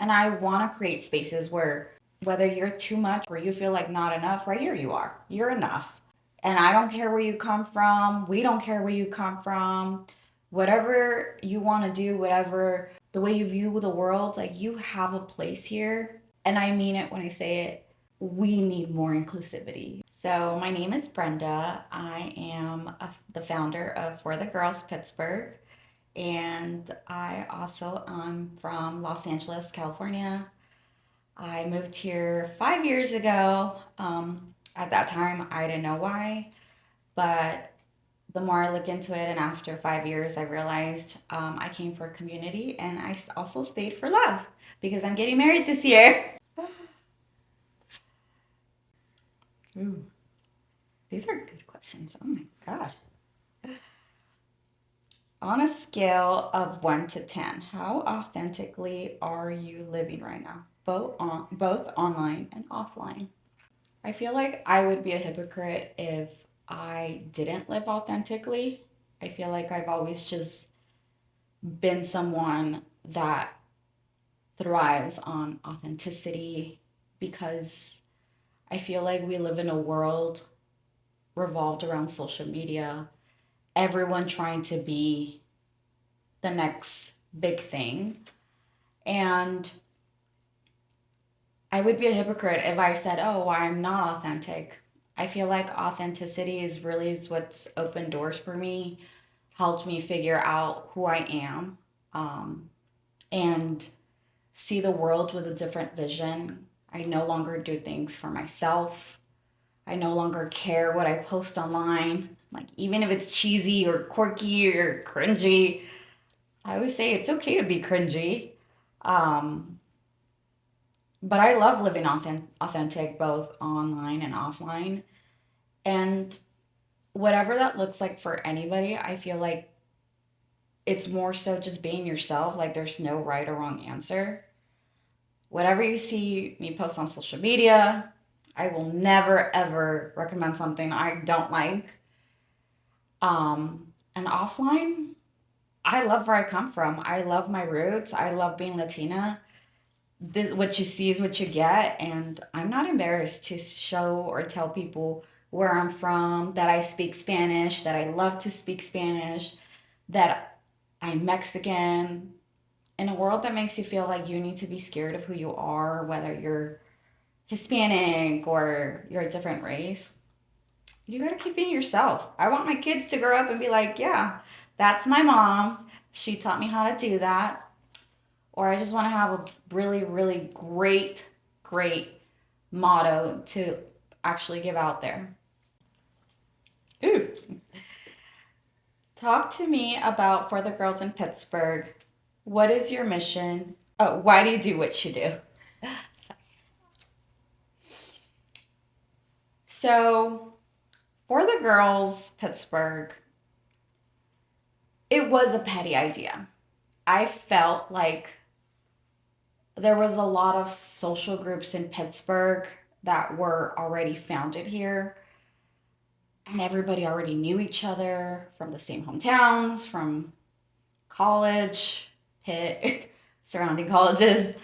And I want to create spaces where whether you're too much or you feel like not enough, right here you are. You're enough. And I don't care where you come from. We don't care where you come from. Whatever you want to do, whatever the way you view the world, like you have a place here. And I mean it when I say it. We need more inclusivity. So, my name is Brenda. I am the founder of For the Girls Pittsburgh. And I also am from Los Angeles, California. I moved here 5 years ago. At that time, I didn't know why, but the more I look into it, and after 5 years, I realized I came for community and I also stayed for love because I'm getting married this year. Ooh, these are good questions. Oh my God. On a scale of 1 to 10, how authentically are you living right now? Both online and offline. I feel like I would be a hypocrite if I didn't live authentically. I feel like I've always just been someone that thrives on authenticity because I feel like we live in a world revolved around social media, everyone trying to be the next big thing. And I would be a hypocrite if I said, oh, I'm not authentic. I feel like authenticity is what's opened doors for me, helped me figure out who I am, um, and see the world with a different vision. I no longer do things for myself. I no longer care what I post online. Like, even if it's cheesy or quirky or cringy, I always say it's okay to be cringy. Um, but I love living authentic both online and offline. And whatever that looks like for anybody, I feel like it's more so just being yourself. Like, there's no right or wrong answer. Whatever you see me post on social media, I will never ever recommend something I don't like. And offline, I love where I come from. I love my roots. I love being Latina. What you see is what you get, and I'm not embarrassed to show or tell people where I'm from, that I speak Spanish, that I love to speak Spanish, that I'm Mexican. In a world that makes you feel like you need to be scared of who you are, whether you're Hispanic or you're a different race, you gotta keep being yourself. I want my kids to grow up and be like, yeah, that's my mom. She taught me how to do that. Or I just want to have a really, really great motto to actually give out there. Ooh. Talk to me about For the Girls in Pittsburgh. What is your mission? Oh, why do you do what you do? So, For the Girls Pittsburgh, it was a petty idea. I felt like there was a lot of social groups in Pittsburgh that were already founded here, and everybody already knew each other from the same hometowns, from college, Pitt, surrounding colleges.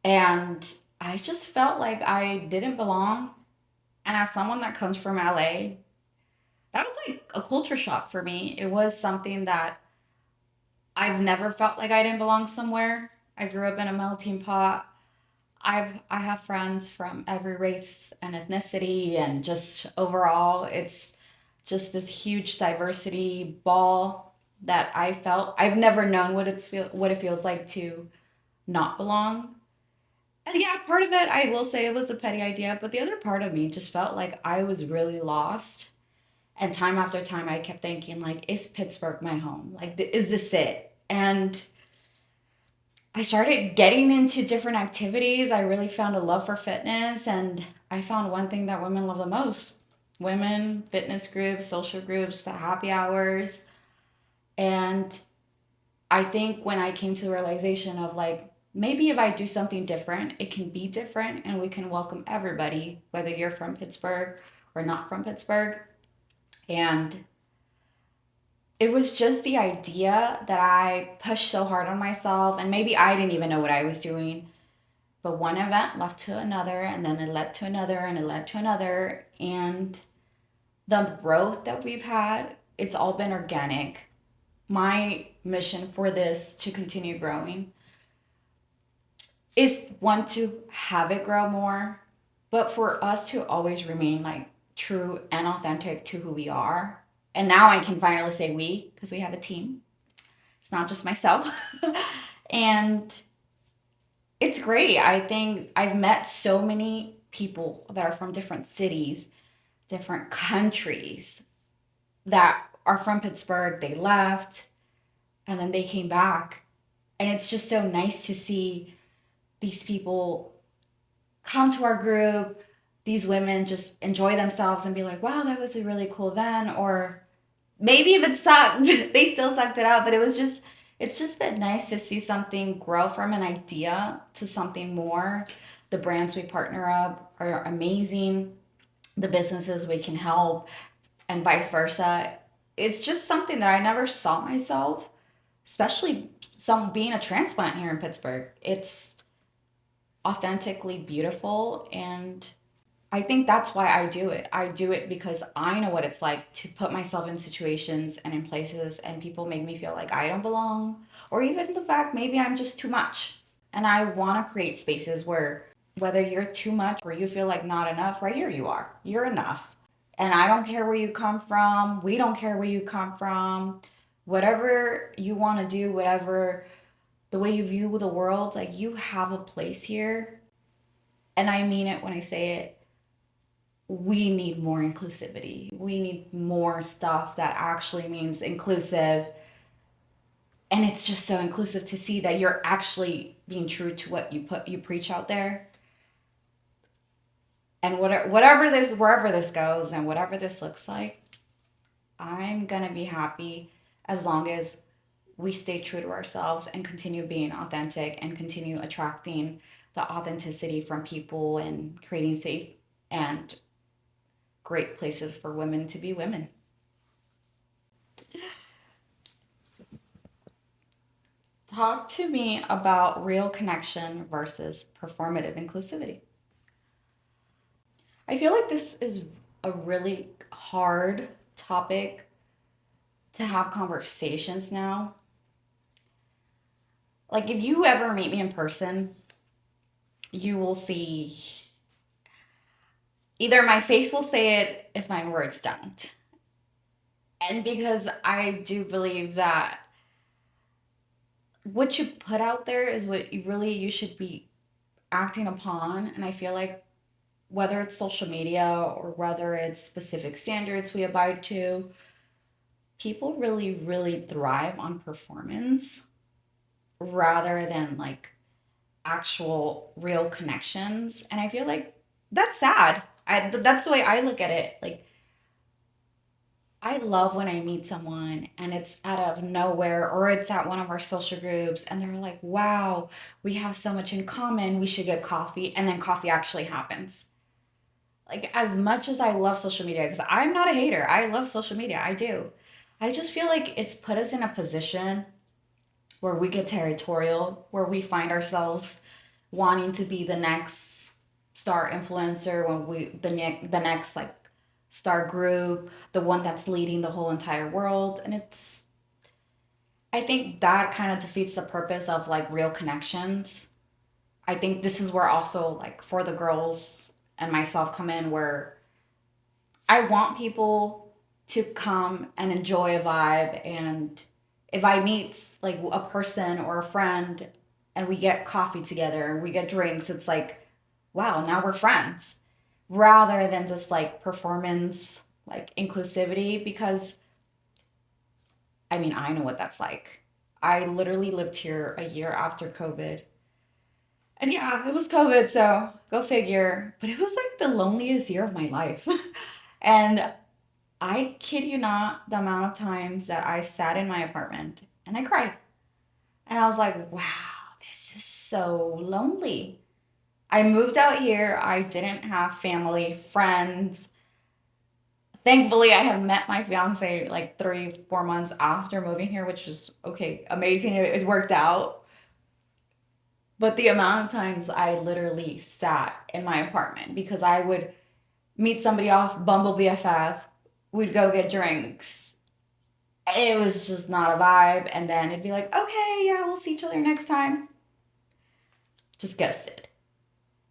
And I just felt like I didn't belong. And as someone that comes from LA, that was like a culture shock for me. It was something that I've never felt like I didn't belong somewhere. I grew up in a melting pot. I have friends from every race and ethnicity, and just overall it's just this huge diversity ball that I felt. I've never known what it feels like to not belong. And yeah, part of it I will say it was a petty idea, but the other part of me just felt like I was really lost. And time after time I kept thinking, like, is Pittsburgh my home? Like, is this it? And I started getting into different activities. I really found a love for fitness, and I found one thing that women love the most: women, fitness groups, social groups, to happy hours. And I think when I came to the realization of, like, maybe if I do something different, it can be different and we can welcome everybody, whether you're from Pittsburgh or not from Pittsburgh. And it was just the idea that I pushed so hard on myself, and maybe I didn't even know what I was doing. But one event led to another, and then it led to another, and it led to another. And the growth that we've had, it's all been organic. My mission for this to continue growing is one to have it grow more, but for us to always remain like true and authentic to who we are. And now I can finally say we because we have a team. It's not just myself. And it's great. I think I've met so many people that are from different cities, different countries that are from Pittsburgh. They left and then they came back. And it's just so nice to see these people come to our group, these women just enjoy themselves and be like, wow, that was a really cool event. Or maybe if it sucked, they still sucked it out. But it's just been nice to see something grow from an idea to something more. The brands we partner up are amazing. The businesses we can help, and vice versa. It's just something that I never saw myself, especially some being a transplant here in Pittsburgh. It's authentically beautiful, and I think that's why I do it. I do it because I know what it's like to put myself in situations and in places and people make me feel like I don't belong, or even the fact maybe I'm just too much. And I want to create spaces where whether you're too much or you feel like not enough, right here you are. You're enough. And I don't care where you come from. We don't care where you come from. Whatever you want to do, whatever the way you view the world, like you have a place here. And I mean it when I say it. We need more inclusivity. We need more stuff that actually means inclusive. And it's just so inclusive to see that you're actually being true to what you preach out there. And whatever this wherever this goes and whatever this looks like, I'm gonna be happy as long as we stay true to ourselves and continue being authentic and continue attracting the authenticity from people and creating safe and great places for women to be women. Talk to me about real connection versus performative inclusivity. I feel like this is a really hard topic to have conversations now. Like, if you ever meet me in person, you will see either my face will say it if my words don't. And because I do believe that what you put out there is what you should be acting upon. And I feel like whether it's social media or whether it's specific standards we abide to, people really, really thrive on performance rather than like actual real connections. And I feel like that's sad. That's the way I look at it. Like, I love when I meet someone and it's out of nowhere or it's at one of our social groups and they're like, wow, we have so much in common. We should get coffee. And then coffee actually happens. Like, as much as I love social media, because I'm not a hater, I love social media. I do. I just feel like it's put us in a position where we get territorial, where we find ourselves wanting to be the next star influencer, when the next like star group, the one that's leading the whole entire world. And it's I think that kind of defeats the purpose of like real connections. I think this is where also like for the girls and myself come in, where I want people to come and enjoy a vibe. And if I meet like a person or a friend and we get coffee together and we get drinks, it's like, wow, now we're friends. Rather than just like performance, like inclusivity, because I mean, I know what that's like. I literally lived here a year after COVID. And yeah, it was COVID, so go figure. But it was like the loneliest year of my life. And I kid you not, the amount of times that I sat in my apartment and I cried. And I was like, wow, this is so lonely. I moved out here. I didn't have family, friends, Thankfully, I have met my fiance like 3, 4 months after moving here, which was okay, amazing. It worked out. But the amount of times I literally sat in my apartment because I would meet somebody off Bumble BFF, we'd go get drinks. It was just not a vibe. And then it'd be like, okay, yeah, we'll see each other next time. Just ghosted.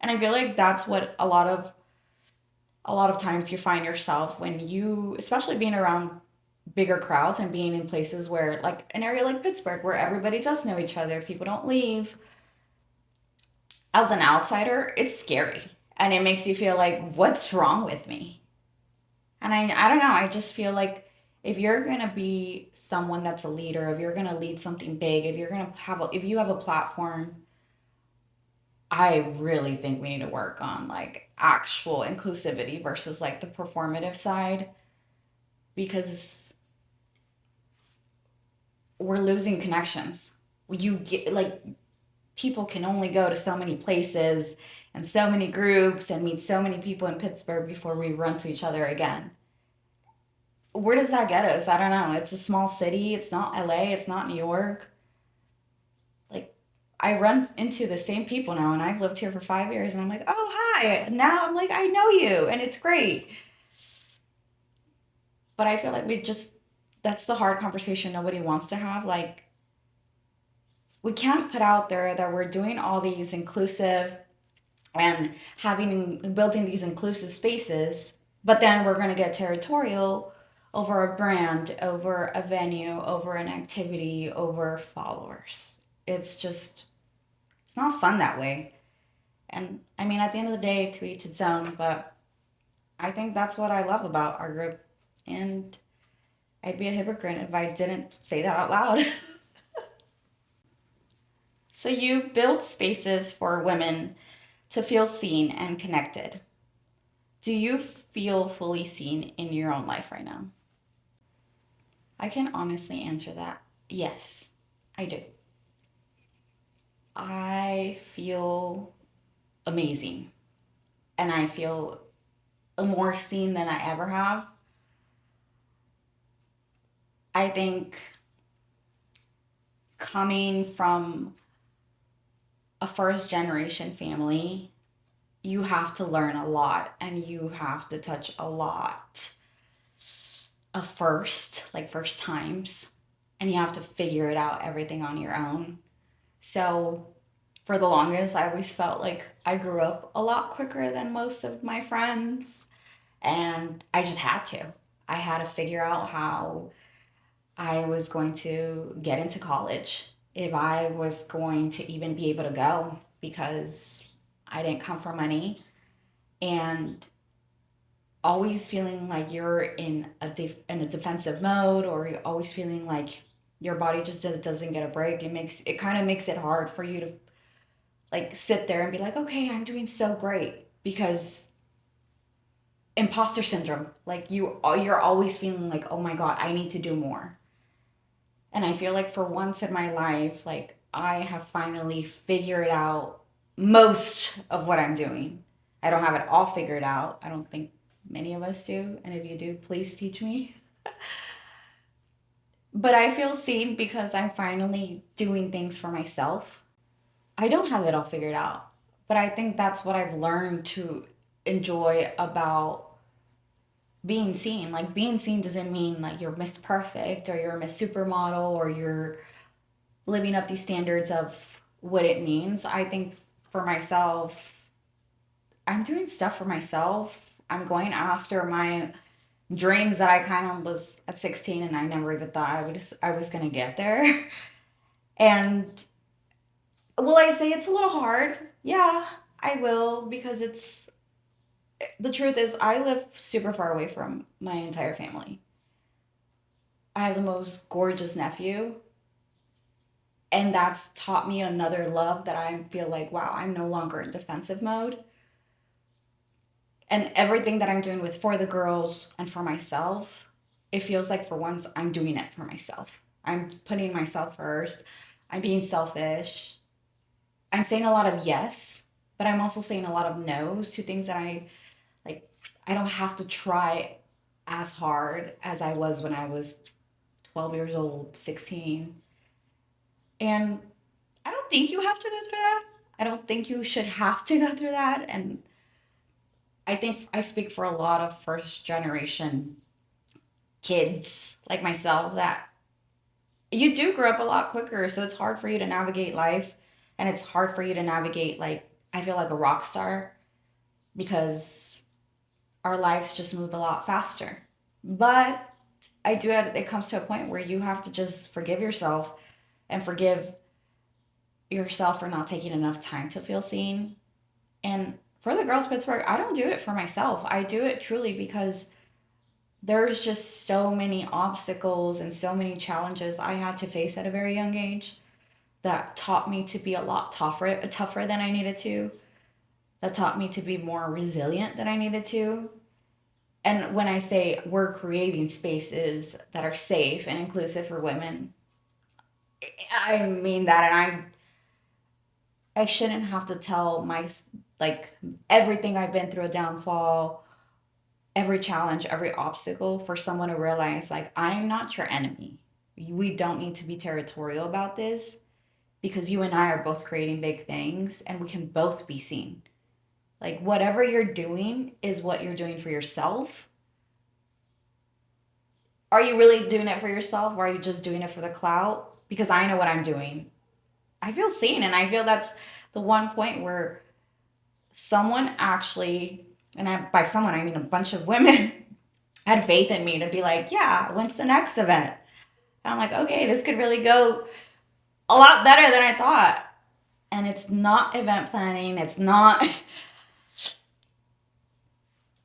And I feel like that's what a lot of times you find yourself when you, especially being around bigger crowds and being in places where, like an area like Pittsburgh, where everybody does know each other, people don't leave. As an outsider, it's scary. And it makes you feel like, what's wrong with me? And I don't know, I just feel like if you're gonna be someone that's a leader, if you're gonna lead something big, if you have a platform, I really think we need to work on like actual inclusivity versus like the performative side because we're losing connections. You get like people can only go to so many places and so many groups and meet so many people in Pittsburgh before we run to each other again. Where does that get us? I don't know. It's a small city. It's not LA. It's not New York. Like, I run into the same people now, and I've lived here for 5 years, and I'm like, oh, hi. And now I'm like, I know you, and it's great. But I feel like that's the hard conversation nobody wants to have. Like, we can't put out there that we're doing all these inclusive and building these inclusive spaces, but then we're going to get territorial over a brand, over a venue, over an activity, over followers. It's not fun that way. And I mean, at the end of the day, to each its own, but I think that's what I love about our group. And I'd be a hypocrite if I didn't say that out loud. So you build spaces for women to feel seen and connected. Do you feel fully seen in your own life right now? I can honestly answer that. Yes, I do. I feel amazing and I feel more seen than I ever have. I think coming from a first generation family, you have to learn a lot and you have to touch a lot of first times, and you have to figure it out everything on your own. So for the longest, I always felt like I grew up a lot quicker than most of my friends, and I just had to. I had to figure out how I was going to get into college, if I was going to even be able to go, because I didn't come from money. And always feeling like you're in a defensive mode, or you're always feeling like your body just doesn't get a break. It kind of makes it hard for you to like sit there and be like, okay, I'm doing so great, because imposter syndrome, like you're always feeling like, oh my god, I need to do more. And I feel like for once in my life, like I have finally figured out most of what I'm doing. I don't have it all figured out. I don't think many of us do. And if you do, please teach me. But I feel seen because I'm finally doing things for myself. I don't have it all figured out. But I think that's what I've learned to enjoy about being seen. Like being seen doesn't mean like you're Miss Perfect or you're Miss Supermodel or you're living up these standards of what it means. I think for myself, I'm doing stuff for myself. I'm going after my dreams that I kind of was at 16 and I never even thought I was going to get there. And will I say it's a little hard? Yeah, I will, because it's the truth is I live super far away from my entire family. I have the most gorgeous nephew, and that's taught me another love that I feel like, wow, I'm no longer in defensive mode. And everything that I'm doing with for the girls and for myself, it feels like for once I'm doing it for myself. I'm putting myself first. I'm being selfish. I'm saying a lot of yes, but I'm also saying a lot of no's to things that I like. I don't have to try. as hard as I was when I was 12 years old, 16. And I don't think you have to go through that. I don't think you should have to go through that. And I think I speak for a lot of first generation kids like myself that you do grow up a lot quicker. So it's hard for you to navigate life. And it's hard for you to navigate, like, I feel like a rock star because our lives just move a lot faster. But it comes to a point where you have to just forgive yourself and forgive yourself for not taking enough time to feel seen. And for the girls of Pittsburgh, I don't do it for myself. I do it truly because there's just so many obstacles and so many challenges I had to face at a very young age that taught me to be a lot tougher than I needed to, that taught me to be more resilient than I needed to. And when I say we're creating spaces that are safe and inclusive for women, I mean that. And I shouldn't have to tell like everything I've been through, a downfall, every challenge, every obstacle for someone to realize like I'm not your enemy. We don't need to be territorial about this because you and I are both creating big things and we can both be seen. Like whatever you're doing is what you're doing for yourself. Are you really doing it for yourself or are you just doing it for the clout? Because I know what I'm doing. I feel seen and I feel that's the one point where someone actually, and by someone I mean a bunch of women, had faith in me to be like, yeah, when's the next event? And I'm like, okay, this could really go a lot better than I thought. And it's not event planning. It's not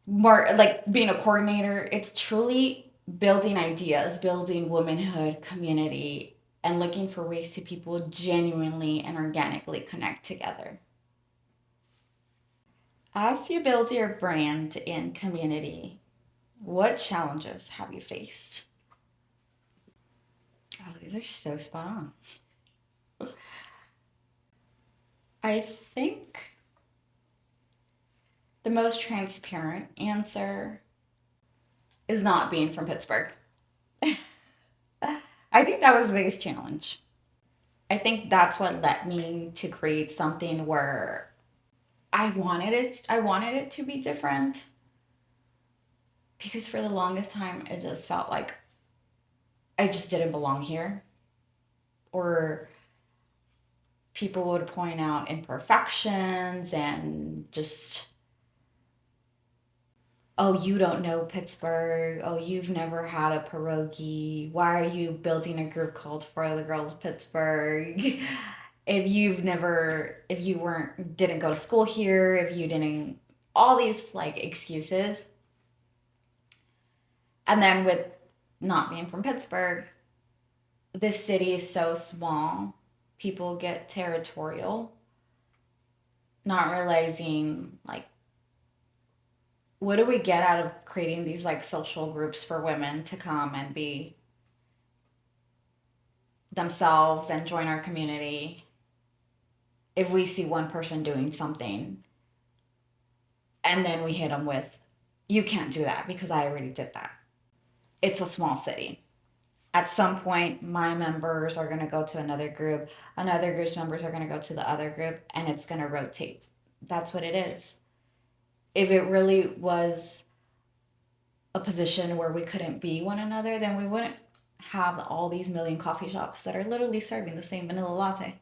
more like being a coordinator. It's truly building ideas, building womanhood, community, and looking for ways to people genuinely and organically connect together. As you build your brand in community, what challenges have you faced? Oh, these are so spot on. I think the most transparent answer is not being from Pittsburgh. I think that was the biggest challenge. I think that's what led me to create something where I wanted it to be different because for the longest time it just felt like I just didn't belong here or people would point out imperfections and just, oh, you don't know Pittsburgh. Oh, you've never had a pierogi. Why are you building a group called For the Girls of Pittsburgh? If you didn't go to school here, if you didn't, all these like excuses. And then with not being from Pittsburgh, this city is so small, people get territorial, not realizing like what do we get out of creating these like social groups for women to come and be themselves and join our community if we see one person doing something and then we hit them with you can't do that because I already did that. It's a small city. At some point my members are going to go to another group's members are going to go to the other group, and it's going to rotate. That's what it is. If it really was a position where we couldn't be one another, then we wouldn't have all these million coffee shops that are literally serving the same vanilla latte.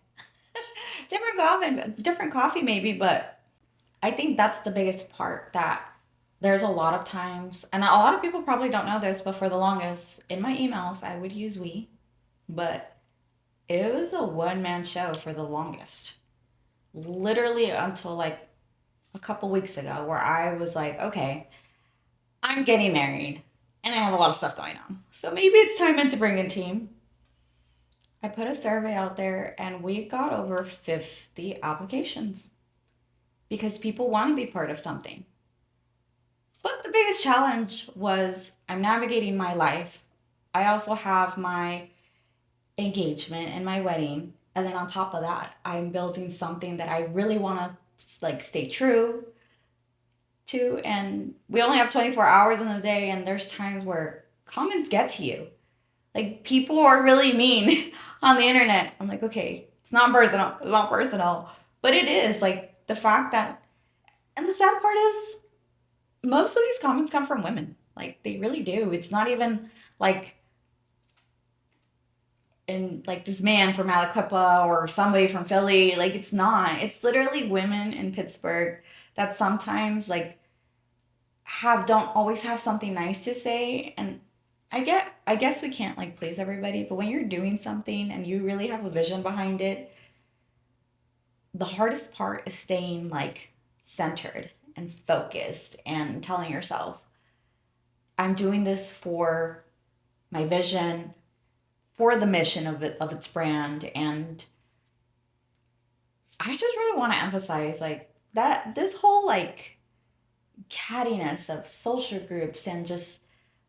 Different coffee maybe, but I think that's the biggest part, that there's a lot of times, and a lot of people probably don't know this, but for the longest in my emails I would use we, but it was a one man show for the longest. Literally until like a couple weeks ago, where I was like, okay, I'm getting married and I have a lot of stuff going on. So maybe it's time to bring a team. I put a survey out there and we got over 50 applications because people want to be part of something. But the biggest challenge was I'm navigating my life. I also have my engagement and my wedding. And then on top of that, I'm building something that I really want to like stay true too. And we only have 24 hours in a day, and there's times where comments get to you. Like, people are really mean on the internet. I'm like, okay, it's not personal. It's not personal. But it is. Like, the fact that, and the sad part is, most of these comments come from women. Like, they really do. It's not even like, in like this man from Malacopa or somebody from Philly. Like, it's not. It's literally women in Pittsburgh that sometimes like don't always have something nice to say. And I guess we can't like please everybody, but when you're doing something and you really have a vision behind it, the hardest part is staying like centered and focused and telling yourself, I'm doing this for my vision, for the mission of its brand. And I just really want to emphasize like that this whole like cattiness of social groups and just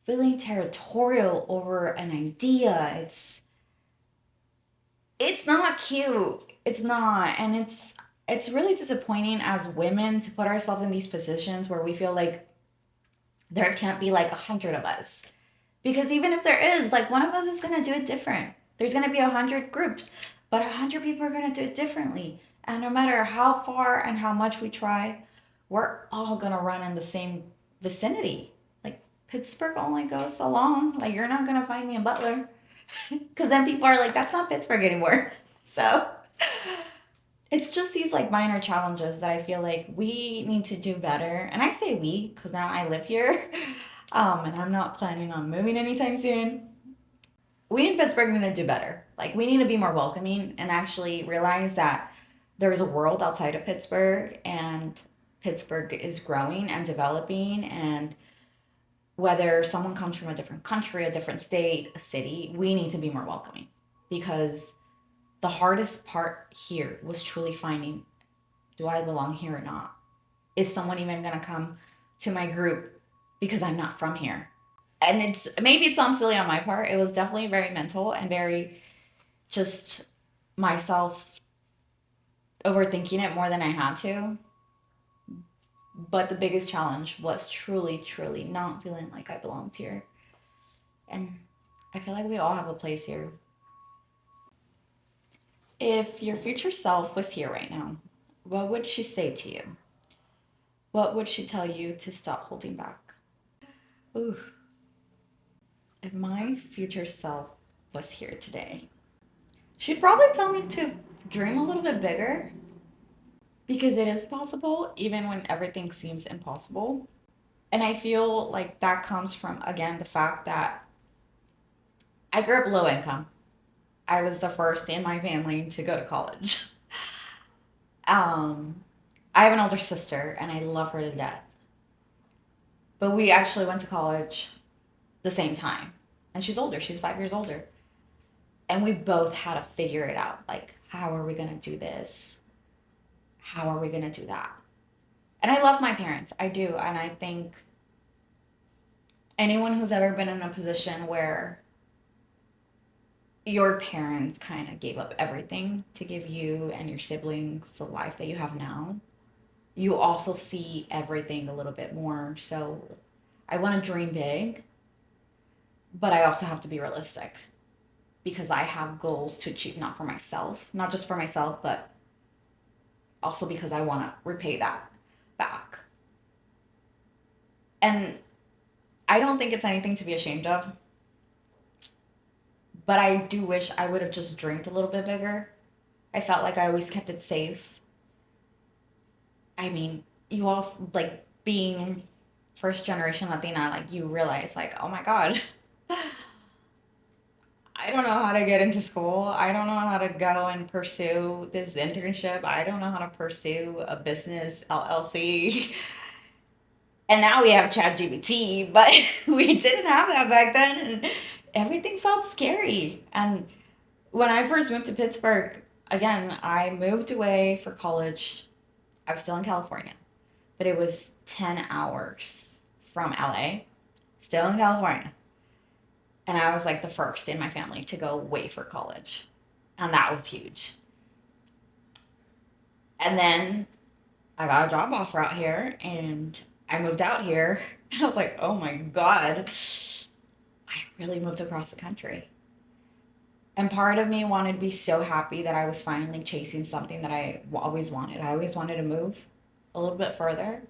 feeling territorial over an idea. It's not cute. It's not. And it's really disappointing as women to put ourselves in these positions where we feel like there can't be like 100 of us. Because even if there is, like one of us is gonna do it different. There's gonna be 100 groups, but 100 people are gonna do it differently. And no matter how far and how much we try, we're all gonna run in the same vicinity. Like Pittsburgh only goes so long. Like you're not gonna find me in Butler. Because then people are like, that's not Pittsburgh anymore. So it's just these like minor challenges that I feel like we need to do better. And I say we because now I live here, and I'm not planning on moving anytime soon. We in Pittsburgh need to do better. Like we need to be more welcoming and actually realize that there's a world outside of Pittsburgh, and Pittsburgh is growing and developing. And whether someone comes from a different country, a different state, a city, we need to be more welcoming, because the hardest part here was truly finding, do I belong here or not? Is someone even going to come to my group because I'm not from here? And it's maybe it sounds silly on my part. It was definitely very mental and very just myself overthinking it more than I had to. But the biggest challenge was truly, truly not feeling like I belonged here. And I feel like we all have a place here. If your future self was here right now, what would she say to you? What would she tell you to stop holding back? Ooh, if my future self was here today, she'd probably tell me to dream a little bit bigger, because it is possible even when everything seems impossible. And I feel like that comes from, again, the fact that I grew up low income. I was the first in my family to go to college. Um, I have an older sister and I love her to death. But we actually went to college the same time. And she's older, she's 5 years older. And we both had to figure it out. Like, how are we going to do this? How are we going to do that? And I love my parents. I do. And I think anyone who's ever been in a position where your parents kind of gave up everything to give you and your siblings the life that you have now, you also see everything a little bit more. So I want to dream big, but I also have to be realistic, because I have goals to achieve, not for myself, not just for myself, but also because I want to repay that back. And I don't think it's anything to be ashamed of, but I do wish I would have just dreamed a little bit bigger. I felt like I always kept it safe. I mean, you all like being first generation Latina, like you realize like, oh my God, I don't know how to get into school. I don't know how to go and pursue this internship. I don't know how to pursue a business LLC. And now we have ChatGPT, but we didn't have that back then. And everything felt scary. And when I first moved to Pittsburgh, again, I moved away for college. I was still in California, but it was 10 hours from LA, still in California. And I was like the first in my family to go away for college. And that was huge. And then I got a job offer out here, and I moved out here and I was like, oh my God, I really moved across the country. And part of me wanted to be so happy that I was finally chasing something that I always wanted. I always wanted to move a little bit further.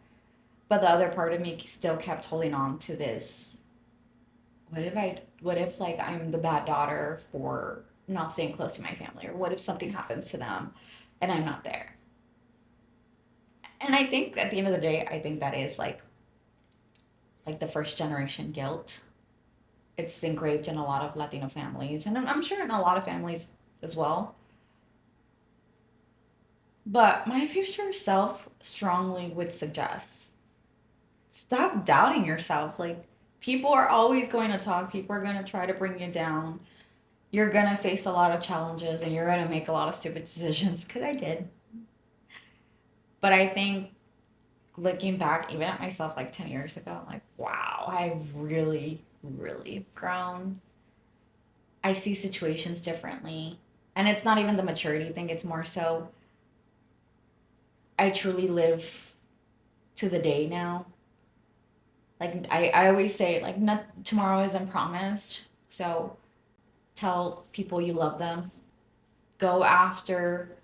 But the other part of me still kept holding on to this. What if like I'm the bad daughter for not staying close to my family? Or what if something happens to them and I'm not there? And I think at the end of the day, I think that is like the first generation guilt. It's engraved in a lot of Latino families, and I'm sure in a lot of families as well. But my future self strongly would suggest stop doubting yourself. Like, people are always going to talk, people are going to try to bring you down. You're going to face a lot of challenges and you're going to make a lot of stupid decisions, because I did. But I think looking back, even at myself like 10 years ago, I'm like, wow, I've really, really grown. I see situations differently. And it's not even the maturity thing, it's more so I truly live to the day now. Like I always say, like, not tomorrow isn't promised. So tell people you love them. Go after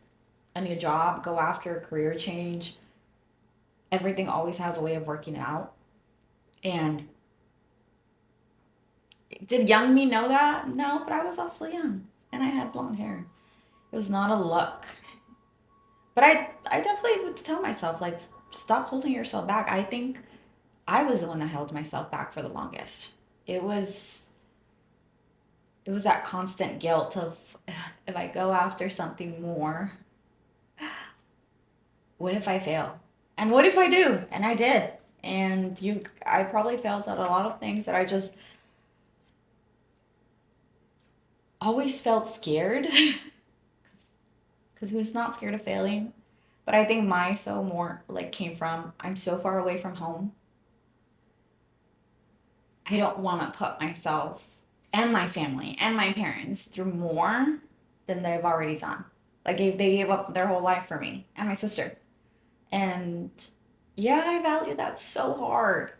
a new job, go after a career change. Everything always has a way of working out. And did young me know that? No, but I was also young and I had blonde hair. It was not a luck. But I definitely would tell myself, like, stop holding yourself back. I think I was the one that held myself back for the longest. It was it was that constant guilt of, if I go after something more, what if I fail? And what if I do? And I did. And I probably failed at a lot of things that I just always felt scared because who's not scared of failing? But I think my so more like came from, I'm so far away from home. I don't want to put myself and my family and my parents through more than they've already done. Like, they gave up their whole life for me and my sister. And yeah, I value that so hard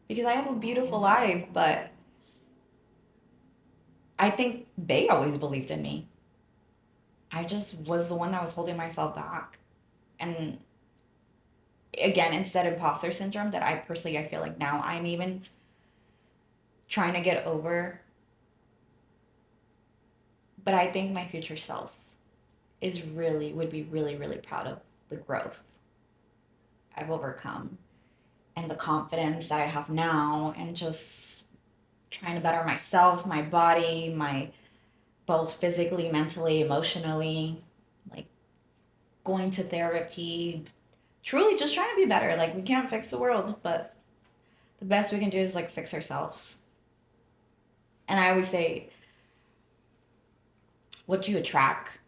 because I have a beautiful life, but I think they always believed in me. I just was the one that was holding myself back. And again, it's that imposter syndrome that I feel like now I'm even trying to get over. But I think my future self would be really, really proud of the growth I've overcome and the confidence that I have now, and just trying to better myself, my body, my both physically, mentally, emotionally, like going to therapy, truly just trying to be better. Like, we can't fix the world, but the best we can do is like fix ourselves. And I always say, what you attract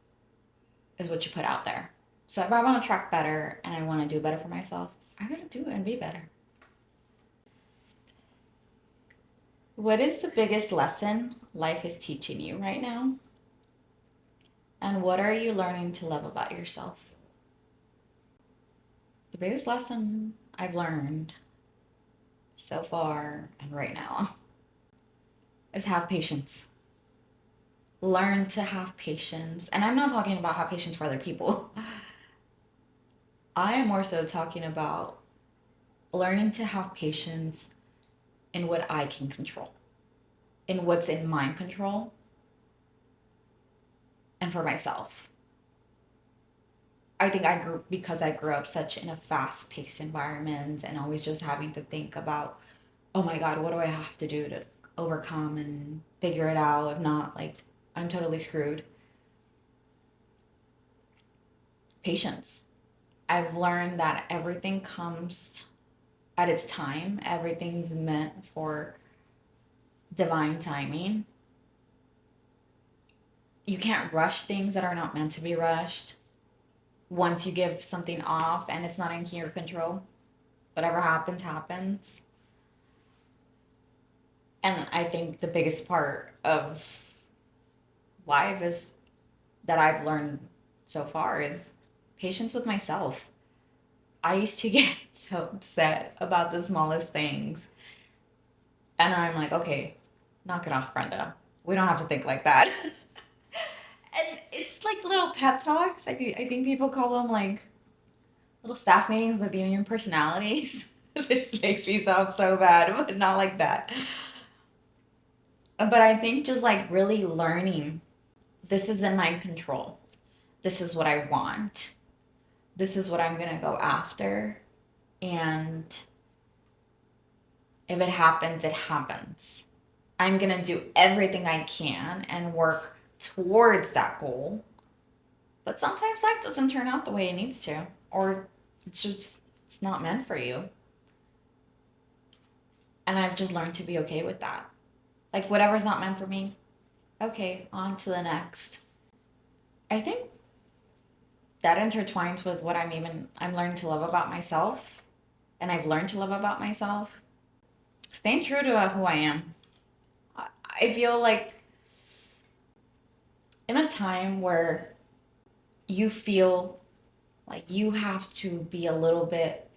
is what you put out there. So if I want to track better and I want to do better for myself, I gotta do it and be better. What is the biggest lesson life is teaching you right now? And what are you learning to love about yourself? The biggest lesson I've learned so far and right now is have patience. Learn to have patience. And I'm not talking about have patience for other people. I am more so talking about learning to have patience in what I can control, in what's in my control, and for myself. I think because I grew up such in a fast paced environment and always just having to think about, oh my God, what do I have to do to overcome and figure it out? If not, like, I'm totally screwed. Patience. I've learned that everything comes at its time, everything's meant for divine timing. You can't rush things that are not meant to be rushed. Once you give something off and it's not in your control, whatever happens, happens. And I think the biggest part of life is that I've learned so far is patience with myself. I used to get so upset about the smallest things. And I'm like, okay, knock it off, Brenda. We don't have to think like that. And it's like little pep talks. I think people call them like little staff meetings with union personalities. This makes me sound so bad, but not like that. But I think just like really learning this is in my control. This is what I want. This is what I'm going to go after. And if it happens, it happens. I'm going to do everything I can and work towards that goal. But sometimes life doesn't turn out the way it needs to, or it's not meant for you. And I've just learned to be okay with that. Like whatever's not meant for me, okay, on to the next. I think that intertwines with what I'm learning to love about myself, and I've learned to love about myself. Staying true to who I am. I feel like in a time where you feel like you have to be a little bit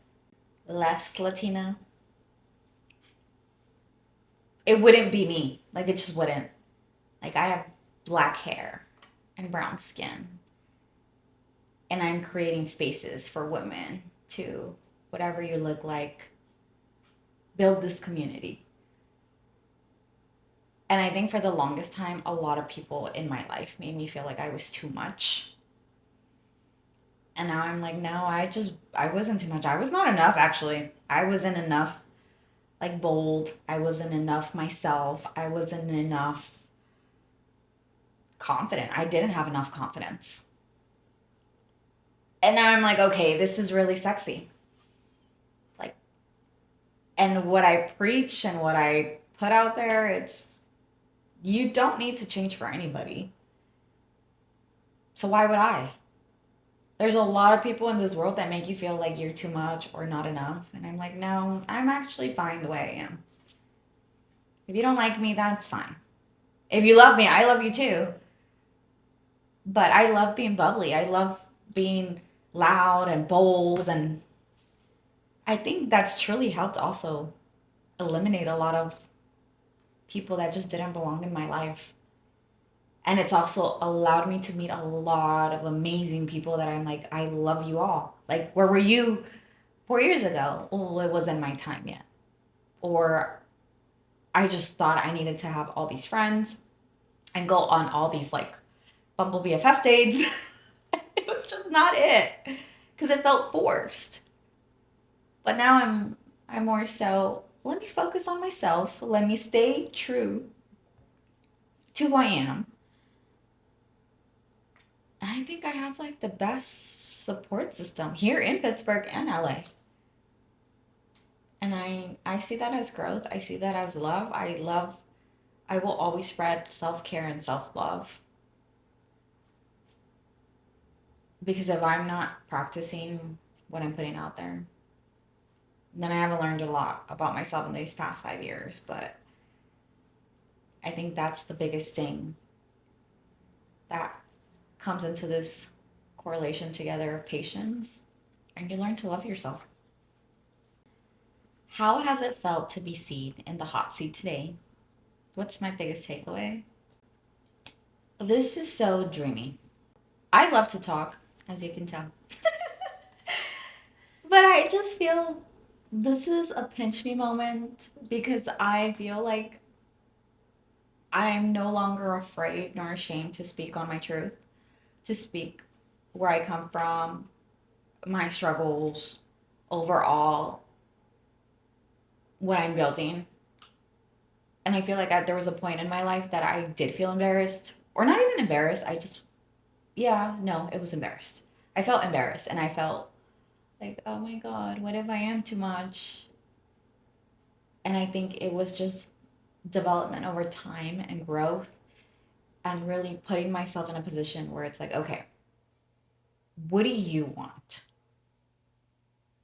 less Latina, it wouldn't be me. Like it just wouldn't. Like I have black hair and brown skin, and I'm creating spaces for women to, whatever you look like, build this community. And I think for the longest time, a lot of people in my life made me feel like I was too much. And now I'm like, no, I wasn't too much. I was not enough, actually. I wasn't enough, like, bold. I wasn't enough myself. I wasn't enough confident. I didn't have enough confidence. And now I'm like, okay, this is really sexy. Like, and what I preach and what I put out there, you don't need to change for anybody. So why would I? There's a lot of people in this world that make you feel like you're too much or not enough. And I'm like, no, I'm actually fine the way I am. If you don't like me, that's fine. If you love me, I love you too. But I love being bubbly. I love being loud and bold. And I think that's truly helped also eliminate a lot of people that just didn't belong in my life. And it's also allowed me to meet a lot of amazing people that I'm like, I love you all. Like, where were you 4 years ago? Oh, it wasn't my time yet. Or I just thought I needed to have all these friends and go on all these like Bumble BFF dates. It was just not it because it felt forced. But now I'm more so, let me focus on myself. Let me stay true to who I am. And I think I have like the best support system here in Pittsburgh and LA. And I see that as growth. I see that as love. I will always spread self-care and self-love because if I'm not practicing what I'm putting out there, then I haven't learned a lot about myself in these past 5 years. But I think that's the biggest thing that comes into this correlation together of patience, and you learn to love yourself. How has it felt to be seen in the hot seat today? What's my biggest takeaway? This is so dreamy. I love to talk, as you can tell. But I just feel this is a pinch me moment because I feel like I'm no longer afraid nor ashamed to speak on my truth, to speak where I come from, my struggles, overall, what I'm building. And I feel like there was a point in my life that I did feel embarrassed, or not even embarrassed. Yeah, no, it was embarrassed. I felt embarrassed and I felt like, oh my God, what if I am too much? And I think it was just development over time and growth and really putting myself in a position where it's like, okay, what do you want?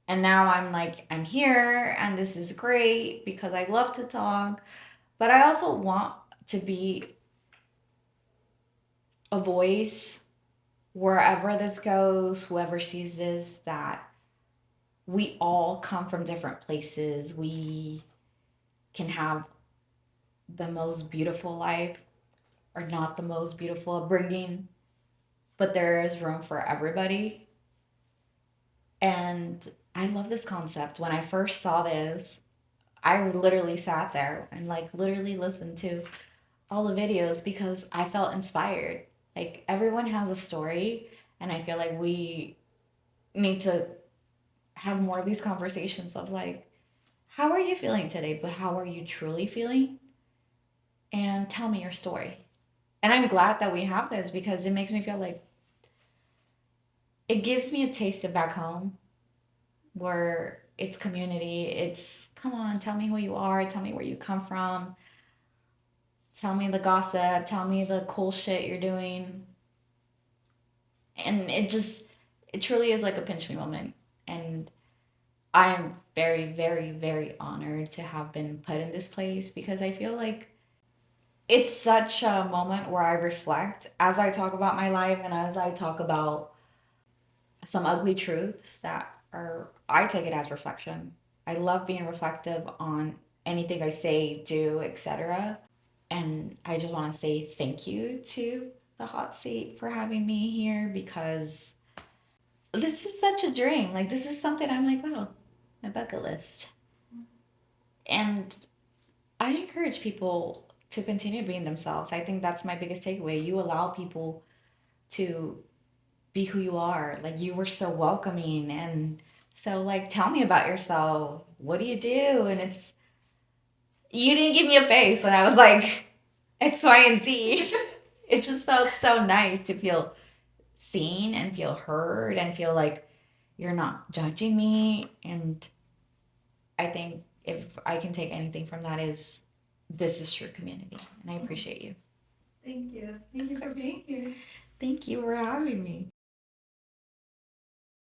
And now I'm like, I'm here and this is great because I love to talk, but I also want to be a voice wherever this goes, whoever sees this, that we all come from different places. We can have the most beautiful life or not the most beautiful upbringing, but there is room for everybody. And I love this concept. When I first saw this, I literally sat there and like literally listened to all the videos because I felt inspired. Like everyone has a story, and I feel like we need to have more of these conversations of like, how are you feeling today? But how are you truly feeling? And tell me your story. And I'm glad that we have this because it makes me feel like it gives me a taste of back home where it's community. It's come on, tell me who you are, tell me where you come from, tell me the gossip, tell me the cool shit you're doing. And it truly is like a pinch me moment. And I am very, very, very honored to have been put in this place because I feel like it's such a moment where I reflect as I talk about my life and as I talk about some ugly truths that are, I take it as reflection. I love being reflective on anything I say, do, etc. And I just want to say thank you to the hot seat for having me here because this is such a dream. Like, this is something I'm like, wow, my bucket list. And I encourage people to continue being themselves. I think that's my biggest takeaway. You allow people to be who you are. Like, you were so welcoming. And so, like, tell me about yourself. What do you do? And it's, you didn't give me a face when I was like X, Y, and Z. It just felt so nice to feel seen and feel heard and feel like you're not judging me. And I think if I can take anything from that is this is true community. And I appreciate you. Thank you. Thank you for being here. Thank you for having me.